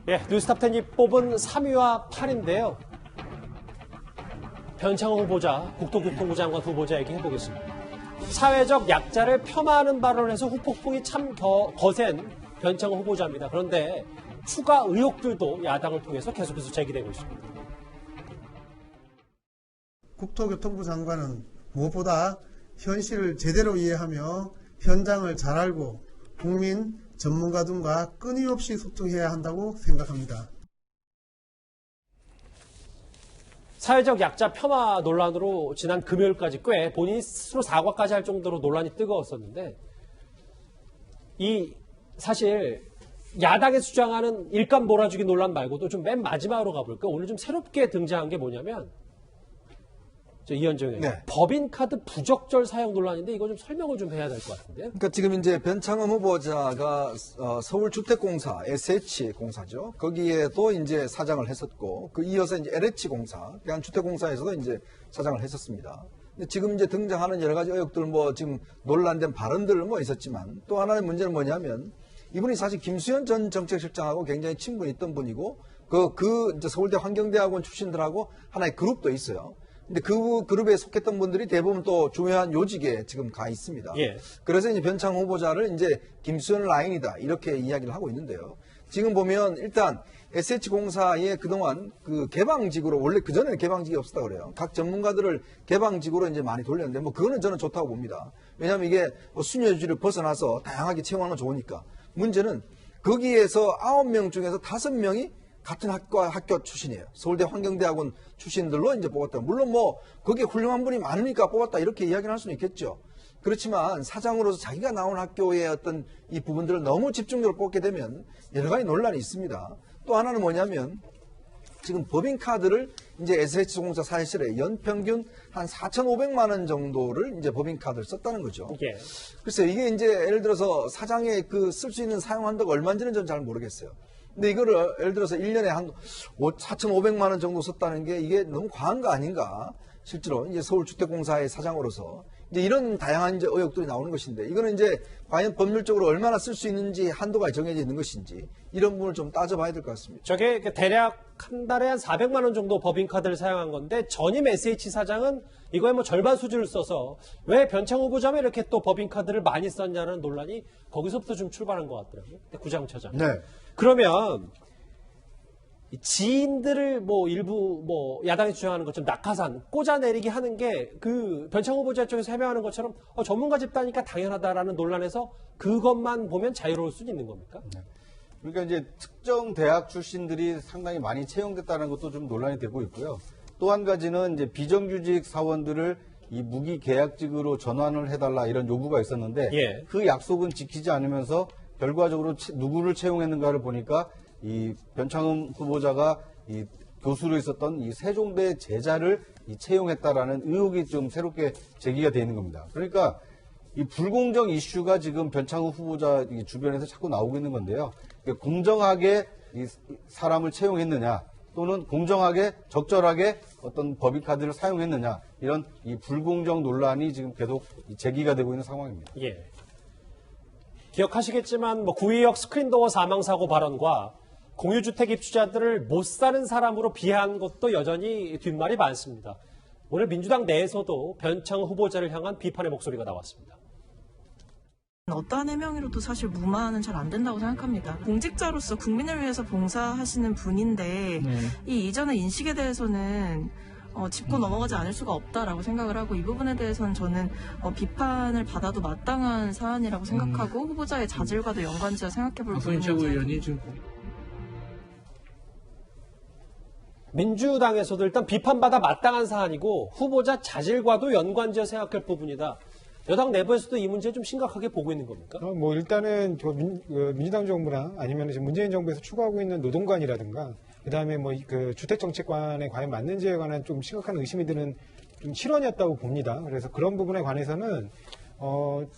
예, 뉴스탑10이 뽑은 3위와 8위인데요. 변창흠 후보자, 국토교통부 장관 후보자 얘기해보겠습니다. 사회적 약자를 폄하하는 발언을 해서 후폭풍이 참 거센 변창흠 후보자입니다. 그런데 추가 의혹들도 야당을 통해서 계속해서 제기되고 있습니다. 국토교통부 장관은 무엇보다 현실을 제대로 이해하며 현장을 잘 알고 국민, 전문가 등과 끊임없이 소통해야 한다고 생각합니다. 사회적 약자 폄하 논란으로 지난 금요일까지 꽤 본인이 스스로 사과까지 할 정도로 논란이 뜨거웠었는데 사실 야당에서 주장하는 일감 몰아주기 논란 말고도 좀 맨 마지막으로 가볼까요? 오늘 좀 새롭게 등장한 게 뭐냐면 이현정 의원, 네. 법인카드 부적절 사용 논란인데 이거 좀 설명을 좀 해야 될 것 같은데요. 그러니까 지금 이제 변창흠 후보자가 서울주택공사, SH공사죠. 거기에도 이제 사장을 했었고, 그 이어서 이제 LH공사, 대한주택공사에서도 이제 사장을 했었습니다. 근데 지금 이제 등장하는 여러 가지 의혹들 지금 논란된 발언들 있었지만 또 하나의 문제는 뭐냐면 이분이 사실 김수현 전 정책실장하고 굉장히 친분이 있던 분이고 이제 서울대 환경대학원 출신들하고 하나의 그룹도 있어요. 근데 그 그룹에 속했던 분들이 대부분 또 중요한 요직에 지금 가 있습니다. 예. 그래서 이제 변창흠 후보자를 이제 김수현 라인이다 이렇게 이야기를 하고 있는데요. 지금 보면 일단 SH공사의 그동안 그 개방직으로 원래 그전에는 개방직이 없었다 그래요. 각 전문가들을 개방직으로 이제 많이 돌렸는데 그거는 저는 좋다고 봅니다. 왜냐하면 이게 순혈주의를 벗어나서 다양하게 채용하는 건 좋으니까. 문제는 거기에서 9명 중에서 5명이 같은 학교 출신이에요. 서울대 환경대학원 출신들로 이제 뽑았다. 물론 거기에 훌륭한 분이 많으니까 뽑았다 이렇게 이야기를 할 수는 있겠죠. 그렇지만 사장으로서 자기가 나온 학교의 어떤 이 부분들을 너무 집중적으로 뽑게 되면 여러 가지 논란이 있습니다. 또 하나는 뭐냐면 지금 법인카드를 이제 SH공사 사실에 연평균 한 4,500만 원 정도를 이제 법인카드를 썼다는 거죠. 예. 글쎄요, 이게 이제 예를 들어서 사장의 쓸 수 있는 사용 한도가 얼마인지는 저는 잘 모르겠어요. 근데 이거를 예를 들어서 1년에 한 4,500만 원 정도 썼다는 게 이게 너무 과한 거 아닌가? 실제로 이제 서울주택공사의 사장으로서 이제 이런 다양한 이제 의혹들이 나오는 것인데 이거는 이제 과연 법률적으로 얼마나 쓸 수 있는지 한도가 정해져 있는 것인지 이런 부분을 좀 따져봐야 될 것 같습니다. 저게 대략 한 달에 한 400만 원 정도 법인카드를 사용한 건데 전임 SH 사장은 이거에 절반 수준을 써서 왜 변창흠 후보자면 이렇게 또 법인카드를 많이 썼냐는 논란이 거기서부터 좀 출발한 것 같더라고요. 구장처장. 네. 그러면 지인들을 일부 야당이 주장하는 것처럼 낙하산 꽂아내리기 하는 게 변창흠 후보자 쪽에서 해명하는 것처럼 전문가 집단이니까 당연하다라는 논란에서 그것만 보면 자유로울 수는 있는 겁니까? 네. 그러니까 이제 특정 대학 출신들이 상당히 많이 채용됐다는 것도 좀 논란이 되고 있고요. 또 한 가지는 이제 비정규직 사원들을 이 무기 계약직으로 전환을 해달라 이런 요구가 있었는데 예. 그 약속은 지키지 않으면서 결과적으로 누구를 채용했는가를 보니까 이 변창흠 후보자가 이 교수로 있었던 이 세종대 제자를 채용했다라는 의혹이 좀 새롭게 제기가 되어 있는 겁니다. 그러니까 이 불공정 이슈가 지금 변창흠 후보자 주변에서 자꾸 나오고 있는 건데요. 그러니까 공정하게 이 사람을 채용했느냐 또는 공정하게 적절하게 어떤 법인카드를 사용했느냐 이런 이 불공정 논란이 지금 계속 제기가 되고 있는 상황입니다. 예. 기억하시겠지만 구의역 스크린도어 사망사고 발언과 공유주택 입주자들을 못 사는 사람으로 비하한 것도 여전히 뒷말이 많습니다. 오늘 민주당 내에서도 변창흠 후보자를 향한 비판의 목소리가 나왔습니다. 어떠한 해명으로도 사실 무마는 잘 안 된다고 생각합니다. 공직자로서 국민을 위해서 봉사하시는 분인데 이 이전의 인식에 대해서는 짚고 넘어가지 않을 수가 없다라고 생각을 하고 이 부분에 대해서는 저는 비판을 받아도 마땅한 사안이라고 생각하고 후보자의 자질과도 연관지어 생각해볼 부분이죠. 민주당에서도 일단 비판받아 마땅한 사안이고 후보자 자질과도 연관지어 생각할 부분이다. 여당 내부에서도 이 문제 좀 심각하게 보고 있는 겁니까? 일단은 민주당 정부나 아니면 문재인 정부에서 추구하고 있는 노동관이라든가 그다음에 주택정책관에 과연 맞는지에 관한 좀 심각한 의심이 드는 좀 실언이었다고 봅니다. 그래서 그런 부분에 관해서는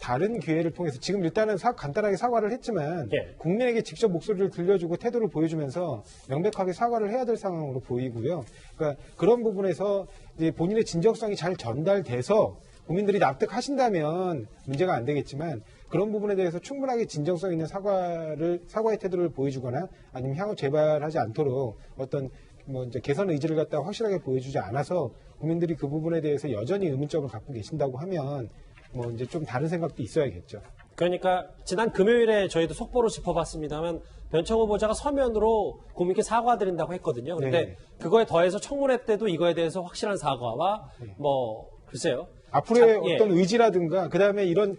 다른 기회를 통해서 지금 일단은 간단하게 사과를 했지만 예. 국민에게 직접 목소리를 들려주고 태도를 보여주면서 명백하게 사과를 해야 될 상황으로 보이고요. 그러니까 그런 부분에서 이제 본인의 진정성이 잘 전달돼서 국민들이 납득하신다면 문제가 안 되겠지만 그런 부분에 대해서 충분하게 진정성 있는 사과의 태도를 보여주거나 아니면 향후 재발하지 않도록 어떤 뭐 이제 개선 의지를 갖다가 확실하게 보여주지 않아서 국민들이 그 부분에 대해서 여전히 의문점을 갖고 계신다고 하면 뭐 이제 좀 다른 생각도 있어야겠죠. 그러니까 지난 금요일에 저희도 속보로 짚어봤습니다만 변창흠 후보자가 서면으로 국민께 사과드린다고 했거든요. 그런데 네. 그거에 더해서 청문회 때도 이거에 대해서 확실한 사과와 뭐 글쎄요. 앞으로의 예. 어떤 의지라든가 그다음에 이런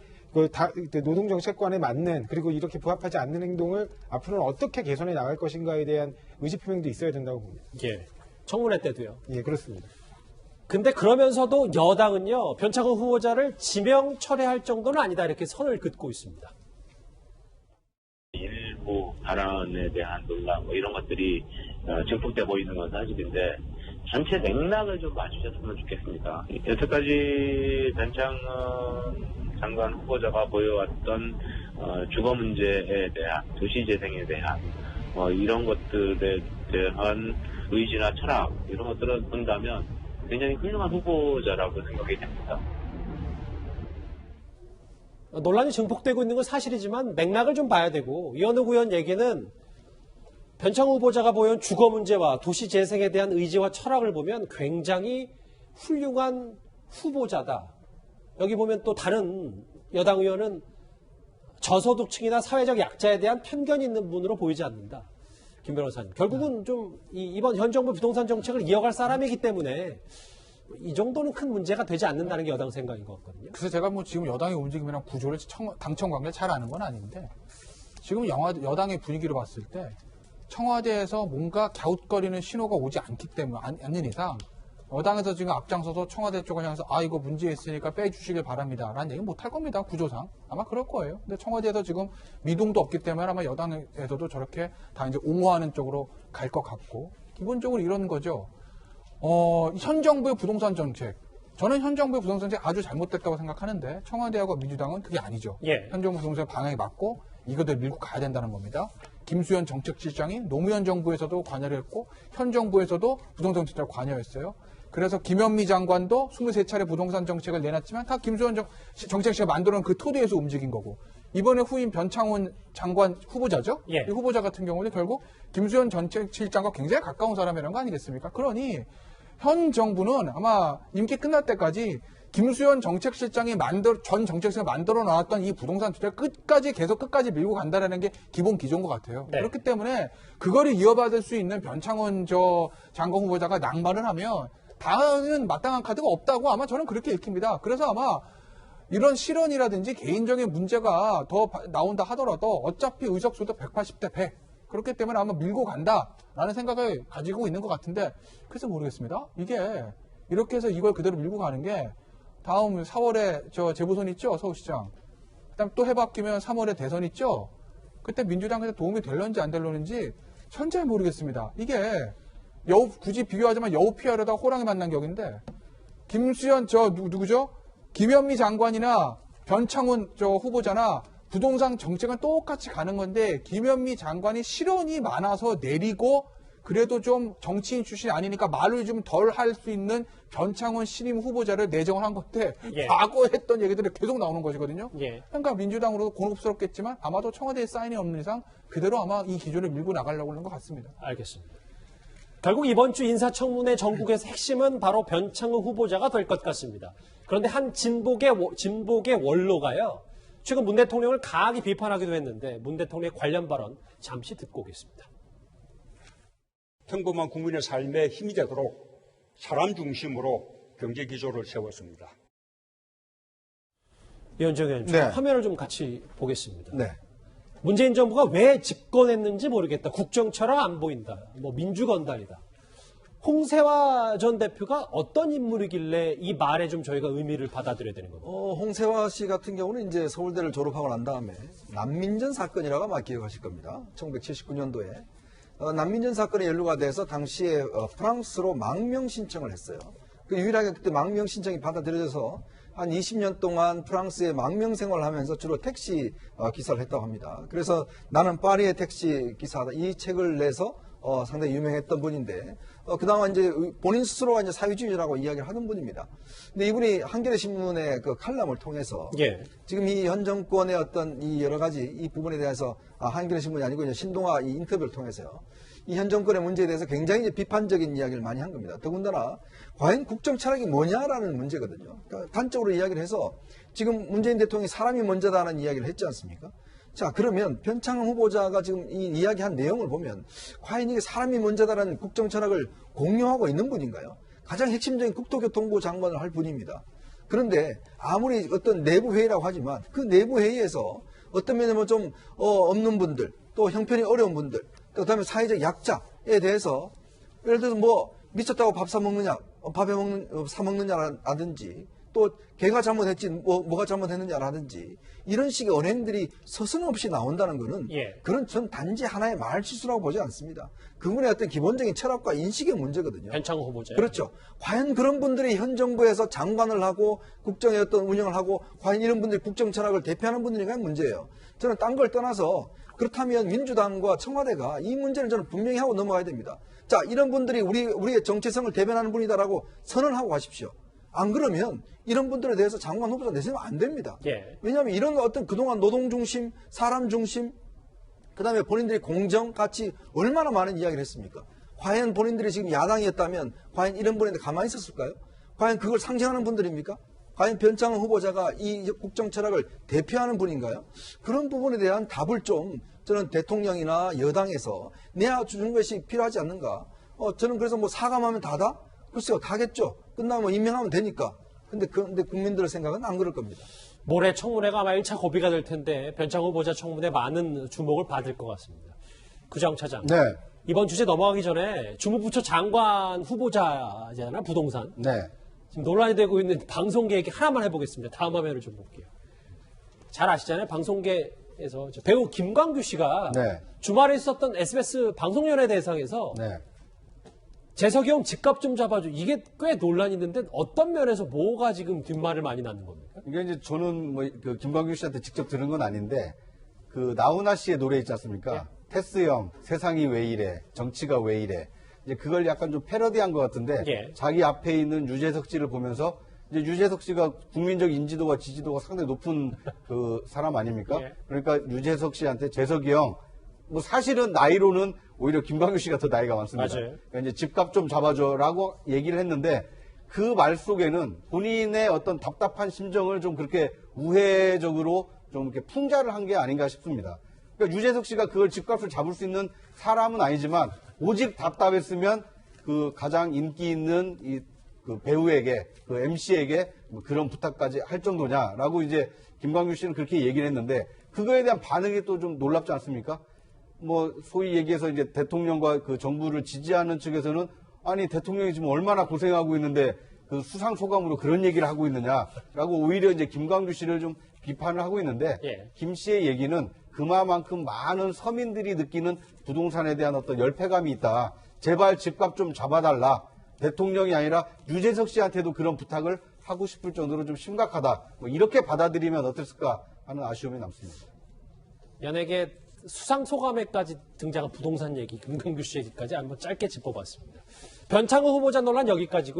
노동정책관에 맞는 그리고 이렇게 부합하지 않는 행동을 앞으로는 어떻게 개선해 나갈 것인가에 대한 의지표명도 있어야 된다고 봅니다. 예. 청문회 때도요. 예, 그렇습니다. 근데 그러면서도 여당은요, 변창흠 후보자를 지명 철회할 정도는 아니다 이렇게 선을 긋고 있습니다. 일부 발언에 대한 논란 뭐 이런 것들이 증폭되고 있는 건 사실인데 전체 맥락을 좀 봐주셨으면 좋겠습니다. 여태까지 변창흠 장관 후보자가 보여왔던 주거 문제에 대한 도시 재생에 대한 이런 것들에 대한 의지나 철학 이런 것들을 본다면 굉장히 훌륭한 후보자라고 생각이 됩니다. 논란이 증폭되고 있는 건 사실이지만 맥락을 좀 봐야 되고 이현욱 의원 얘기는 변창흠 후보자가 보여온 주거 문제와 도시 재생에 대한 의지와 철학을 보면 굉장히 훌륭한 후보자다. 여기 보면 또 다른 여당 의원은 저소득층이나 사회적 약자에 대한 편견이 있는 분으로 보이지 않는다. 김 변호사님. 결국은 좀 이번 현 정부 부동산 정책을 이어갈 사람이기 때문에 이 정도는 큰 문제가 되지 않는다는 게 여당 생각인 것 같거든요. 그래서 제가 뭐 지금 여당의 움직임이랑 구조를 당청 관계를 잘 아는 건 아닌데 지금 여당의 분위기로 봤을 때 청와대에서 뭔가 갸웃거리는 신호가 오지 않기 때문에 않는 이상 여당에서 지금 앞장서서 청와대 쪽을 향해서 이거 문제 있으니까 빼주시길 바랍니다 라는 얘기 못 할 겁니다. 구조상 아마 그럴 거예요. 근데 청와대에서 지금 미동도 없기 때문에 아마 여당에서도 저렇게 다 이제 옹호하는 쪽으로 갈 것 같고 기본적으로 이런 거죠. 현 정부의 부동산 정책 저는 현 정부의 부동산 정책 아주 잘못됐다고 생각하는데 청와대하고 민주당은 그게 아니죠. 예. 현 정부 부동산 방향이 맞고 이거대로 밀고 가야 된다는 겁니다. 김수현 정책실장이 노무현 정부에서도 관여를 했고 현 정부에서도 부동산 정책을 관여했어요. 그래서 김현미 장관도 23차례 부동산 정책을 내놨지만 다 김수현 정책실가 만들어놓은 그 토대에서 움직인 거고 이번에 후임 변창훈 장관 후보자죠. 예. 이 후보자 같은 경우는 결국 김수현 정책실장과 굉장히 가까운 사람이라는 거 아니겠습니까? 그러니 현 정부는 아마 임기 끝날 때까지 김수현 정책실장이 전 정책실을 만들어 놨던 이 부동산 투자를 끝까지 밀고 간다는 게 기본 기조인 것 같아요. 네. 그렇기 때문에 그거를 이어받을 수 있는 변창훈 장관 후보자가 낭만을 하면 다음은 마땅한 카드가 없다고 아마 저는 그렇게 읽힙니다. 그래서 아마 이런 실언이라든지 개인적인 문제가 더 나온다 하더라도 어차피 의석수도 180대 100. 그렇기 때문에 아마 밀고 간다라는 생각을 가지고 있는 것 같은데 그래서 모르겠습니다. 이게 이렇게 해서 이걸 그대로 밀고 가는 게 다음 4월에 재보선 있죠? 서울시장. 그다음 또 해바뀌면 3월에 대선 있죠? 그때 민주당에서 도움이 될런지 안 될런지 현재 모르겠습니다. 이게 굳이 비교하자면 여우 피하려다가 호랑이 만난 격인데 김수현 누구죠? 김현미 장관이나 변창훈 후보자나 부동산 정책은 똑같이 가는 건데 김현미 장관이 실언이 많아서 내리고 그래도 좀 정치인 출신이 아니니까 말을 좀 덜 할 수 있는 변창훈 신임 후보자를 내정을 한 건데 예. 과거에 했던 얘기들이 계속 나오는 것이거든요. 예. 그러니까 민주당으로도 곤혹스럽겠지만 아마도 청와대에 사인이 없는 이상 그대로 아마 이 기조를 밀고 나가려고 하는 것 같습니다. 알겠습니다. 결국 이번 주 인사청문회 전국에서 핵심은 바로 변창흠 후보자가 될 것 같습니다. 그런데 한 진복의 원로가요. 최근 문 대통령을 강하게 비판하기도 했는데 문 대통령의 관련 발언 잠시 듣고 오겠습니다. 평범한 국민의 삶에 힘이 되도록 사람 중심으로 경제 기조를 세웠습니다. 이현정 의원님, 네. 화면을 좀 같이 보겠습니다. 네. 문재인 정부가 왜 집권했는지 모르겠다. 국정철학 안 보인다. 민주건달이다. 홍세화 전 대표가 어떤 인물이길래 이 말에 좀 저희가 의미를 받아들여야 되는 겁니다. 홍세화 씨 같은 경우는 이제 서울대를 졸업하고 난 다음에 난민전 사건이라고 아마 기억하실 겁니다. 1979년도에. 난민전 사건에 연루가 돼서 당시에 프랑스로 망명 신청을 했어요. 그 유일하게 그때 망명 신청이 받아들여져서 한 20년 동안 프랑스에 망명 생활을 하면서 주로 택시 기사를 했다고 합니다. 그래서 나는 파리의 택시 기사다. 이 책을 내서 상당히 유명했던 분인데 그나마 이제 본인 스스로가 이제 사회주의자라고 이야기를 하는 분입니다. 근데 이분이 한겨레 신문의 그 칼럼을 통해서 예. 지금 이 현 정권의 어떤 이 여러 가지 이 부분에 대해서 한겨레 신문이 아니고 이제 신동아 이 인터뷰를 통해서요. 이 현 정권의 문제에 대해서 굉장히 이제 비판적인 이야기를 많이 한 겁니다. 더군다나 과연 국정 철학이 뭐냐라는 문제거든요. 그러니까 단적으로 이야기를 해서 지금 문재인 대통령이 사람이 먼저다는 이야기를 했지 않습니까? 자, 그러면 변창흠 후보자가 지금 이 이야기한 내용을 보면 과연 이게 사람이 먼저다라는 국정 철학을 공유하고 있는 분인가요? 가장 핵심적인 국토교통부 장관을 할 분입니다. 그런데 아무리 어떤 내부 회의라고 하지만 그 내부 회의에서 어떤 면에는 좀 없는 분들, 또 형편이 어려운 분들, 또 그다음에 사회적 약자에 대해서 예를 들어서 뭐 미쳤다고 밥 사 먹느냐라든지 또 걔가 잘못했지 뭐가 잘못했느냐라든지 이런 식의 언행들이 서슴없이 나온다는 것은 예. 그런 전 단지 하나의 말실수라고 보지 않습니다. 그분의 어떤 기본적인 철학과 인식의 문제거든요. 변창흠 후보자. 그렇죠. 과연 그런 분들이 현 정부에서 장관을 하고 국정의 어떤 운영을 하고 과연 이런 분들이 국정 철학을 대표하는 분들인가 문제예요. 저는 딴 걸 떠나서 그렇다면 민주당과 청와대가 이 문제를 저는 분명히 하고 넘어가야 됩니다. 자, 이런 분들이 우리의 정체성을 대변하는 분이다라고 선언하고 가십시오. 안 그러면 이런 분들에 대해서 장관 후보자 내세우면 안 됩니다. 예. 왜냐하면 이런 어떤 그동안 노동 중심, 사람 중심, 그 다음에 본인들이 공정, 가치 얼마나 많은 이야기를 했습니까? 과연 본인들이 지금 야당이었다면 과연 이런 분인데 가만히 있었을까요? 과연 그걸 상징하는 분들입니까? 과연 변창흠 후보자가 이 국정 철학을 대표하는 분인가요? 그런 부분에 대한 답을 좀 저는 대통령이나 여당에서 내주는 것이 필요하지 않는가? 저는 그래서 뭐 사과하면 다다? 글쎄요, 다겠죠. 끝나면 임명하면 되니까. 근데 국민들의 생각은 안 그럴 겁니다. 모레 청문회가 아마 1차 고비가 될 텐데 변창흠 후보자 청문회 많은 주목을 받을 것 같습니다. 구정 차장. 네. 이번 주제 넘어가기 전에 주무부처 장관 후보자잖아, 부동산. 네. 지금 논란이 되고 있는 방송계 얘기 하나만 해보겠습니다. 다음 화면을 좀 볼게요. 잘 아시잖아요. 방송계에서 배우 김광규 씨가 네. 주말에 있었던 SBS 방송연예 대상에서 네. 재석이 형 집값 좀 잡아줘. 이게 꽤 논란이 있는데 어떤 면에서 뭐가 지금 뒷말을 많이 낳는 겁니까? 이게 이제 저는 뭐 그 김광규 씨한테 직접 들은 건 아닌데 그 나훈아 씨의 노래 있지 않습니까? 테스 형, 세상이 왜 이래, 정치가 왜 이래. 이제 그걸 약간 좀 패러디한 것 같은데 예. 자기 앞에 있는 유재석 씨를 보면서 이제 유재석 씨가 국민적 인지도와 지지도가 상당히 높은 그 사람 아닙니까? 예. 그러니까 유재석 씨한테 재석이 형, 뭐 사실은 나이로는 오히려 김광규 씨가 더 나이가 많습니다. 맞아요. 그러니까 이제 집값 좀 잡아줘라고 얘기를 했는데 그 말 속에는 본인의 어떤 답답한 심정을 좀 그렇게 우회적으로 좀 이렇게 풍자를 한 게 아닌가 싶습니다. 그러니까 유재석 씨가 그걸 집값을 잡을 수 있는 사람은 아니지만 오직 답답했으면 그 가장 인기 있는 그 배우에게 그 MC에게 뭐 그런 부탁까지 할 정도냐라고 이제 김광규 씨는 그렇게 얘기를 했는데 그거에 대한 반응이 또 좀 놀랍지 않습니까? 뭐 소위 얘기해서 이제 대통령과 그 정부를 지지하는 측에서는 아니 대통령이 지금 얼마나 고생하고 있는데 그 수상 소감으로 그런 얘기를 하고 있느냐라고 오히려 이제 김광규 씨를 좀 비판을 하고 있는데 예. 김 씨의 얘기는 그만큼 많은 서민들이 느끼는 부동산에 대한 어떤 열패감이 있다. 제발 집값 좀 잡아달라. 대통령이 아니라 유재석 씨한테도 그런 부탁을 하고 싶을 정도로 좀 심각하다. 뭐 이렇게 받아들이면 어땠을까 하는 아쉬움이 남습니다. 연예계 수상 소감회까지 등장한 부동산 얘기, 김광규 씨 얘기까지 한번 짧게 짚어봤습니다. 변창흠 후보자 논란 여기까지고요.